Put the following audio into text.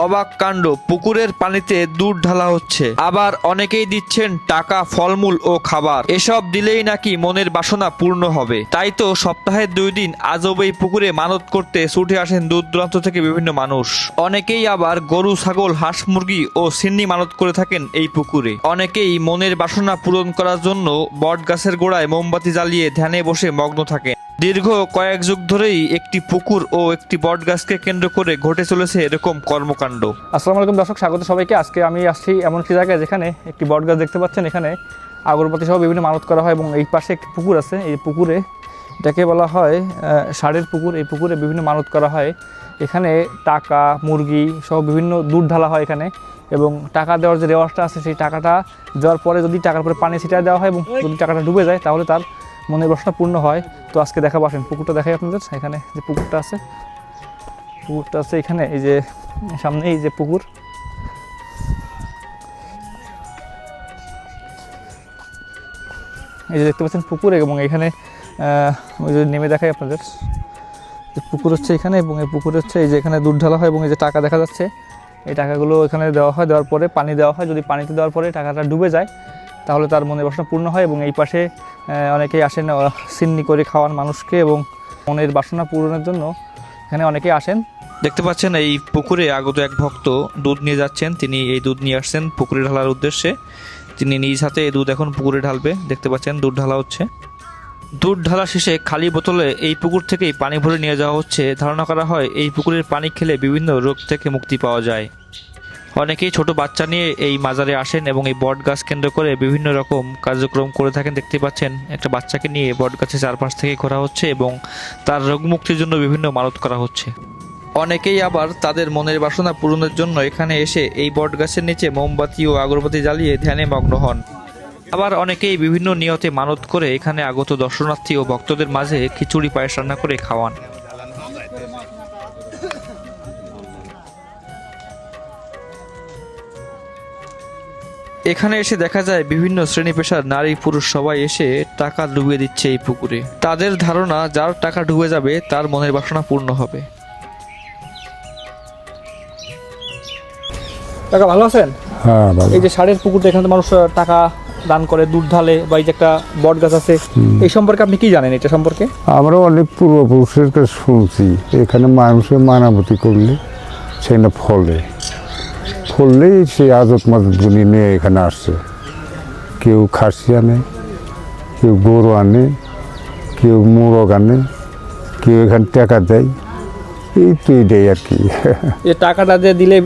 অবাক কাণ্ড, পুকুরের পানিতে দুধ ঢালা হচ্ছে, আবার অনেকেই দিচ্ছেন টাকা, ফলমূল ও খাবার। এসব দিলেই নাকি মনের বাসনা পূর্ণ হবে। তাই তো সপ্তাহের 2 দিন আজব এই পুকুরে মানত করতে ছুটে আসেন দূর দূরান্ত থেকে বিভিন্ন মানুষ। অনেকেই আবার গরু, ছাগল, হাঁস, মুরগি ও সিন্নি মানত করে থাকেন এই পুকুরে। অনেকেই মনের বাসনা পূরণ করার জন্য বট গাছের গোড়ায় মোমবাতি জ্বালিয়ে ধ্যানে বসে মগ্ন থাকেন। দীর্ঘ কয়েক যুগ ধরেই একটি পুকুর ও একটি বট গাছকে কেন্দ্র করে ঘটে চলেছে এরকম কর্মকাণ্ড। আসসালামু আলাইকুম দর্শক, স্বাগত সবাইকে। আজকে আমি আসছি এমন একটি জায়গায় যেখানে একটি বট গাছ দেখতে পাচ্ছেন। এখানে আগরবাতি সহ বিভিন্ন মানত করা হয় এবং এই পাশে একটি পুকুর আছে। এই পুকুরে, এটাকে বলা হয় ষাঁড়ের পুকুর। এই পুকুরে বিভিন্ন মানত করা হয়। এখানে টাকা, মুরগি সহ বিভিন্ন দুধ ঢালা হয় এখানে, এবং টাকা দেওয়ার যে রেওয়াজটা আছে সেই টাকাটা দেওয়ার পরে যদি টাকার পরে পানি ছিটিয়ে দেওয়া হয় এবং যদি টাকাটা ডুবে যায় তাহলে তার মনের বাসনা পূর্ণ হয়। তো আজকে দেখাবো, আসেন পুকুরটা দেখাই আপনাদের। এখানে যে পুকুরটা আছে এখানে, এই যে সামনে এই যে পুকুর, এই যে দেখতে পাচ্ছেন পুকুর, এবং এখানে ওই যে নেমে দেখাই আপনাদের যে পুকুর হচ্ছে এখানে, এবং এই পুকুর হচ্ছে এই যে এখানে দুধ ঢালা হয় এবং এই যে টাকা দেখা যাচ্ছে, এই টাকাগুলো এখানে দেওয়া হয়। দেওয়ার পরে পানি দেওয়া হয়, যদি পানিতে দেওয়ার পরে টাকাটা ডুবে যায় তাহলে তার মনের বাসনা পূর্ণ হয়। এবং এই পাশে অনেকেই আসেন সিন্নি করে খাওয়ান মানুষকে, এবং মনের বাসনা পূরণের জন্য এখানে অনেকেই আসেন। দেখতে পাচ্ছেন এই পুকুরে আগত এক ভক্ত দুধ নিয়ে যাচ্ছেন। তিনি এই দুধ নিয়ে আসছেন পুকুরে ঢালার উদ্দেশ্যে। তিনি নিজ হাতে এই দুধ এখন পুকুরে ঢালবে। দেখতে পাচ্ছেন দুধ ঢালা হচ্ছে। দুধ ঢালা শেষে খালি বোতলে এই পুকুর থেকেই পানি ভরে নিয়ে যাওয়া হচ্ছে। ধারণা করা হয় এই পুকুরের পানি খেলে বিভিন্ন রোগ থেকে মুক্তি পাওয়া যায়। অনেকেই ছোট বাচ্চা নিয়ে এই মাজারে আসেন এবং এই বট গাছ কেন্দ্র করে বিভিন্ন রকম কার্যক্রম করে থাকেন। দেখতে পাচ্ছেন একটা বাচ্চাকে নিয়ে বট গাছের চারপাশ থেকে ঘোরা হচ্ছে এবং তার রোগ মুক্তির জন্য বিভিন্ন মানত করা হচ্ছে। অনেকেই আবার তাদের মনের বাসনা পূরণের জন্য এখানে এসে এই বট গাছের নিচে মোমবাতি ও আগরবাতি জ্বালিয়ে ধ্যানে মগ্ন হন। আবার অনেকেই বিভিন্ন নিয়তে মানত করে এখানে আগত দর্শনার্থী ও ভক্তদের মাঝে খিচুড়ি পায়েস রান্না করে খাওয়ান। এখানে এসে দেখা যায় বিভিন্ন শ্রেণী পেশার নারী পুরুষ সবাই এসে টাকা ডুবিয়ে দিচ্ছে এই পুকুরে। তাদের ধারণা যার টাকা ডুবে যাবে তার মনের বাসনা পূর্ণ হবে। টাকা ভালো আছেন? হ্যাঁ, এই যে ষাঁড়ের পুকুরটা, এখানে তো মানুষ টাকা দান করে, দুধ ঢালে, বা এই যে একটা বট গাছ আছে, এই সম্পর্কে আপনি কি জানেন? এটা সম্পর্কে আমরা অনেক পূর্বপুরুষের কাছে শুনছি, এখানে মানুষের মানাবতি করলে সেটা ফললেই সেই আজত মাজতগুলি নিয়ে এখানে আসছে। কেউ খাসি আনে, কেউ গরু আনে, কেউ মোরগ আনে, কেউ এখানে টাকা দেয়। এই তো এটাই আর কি। এই টাকাটা যে দিলে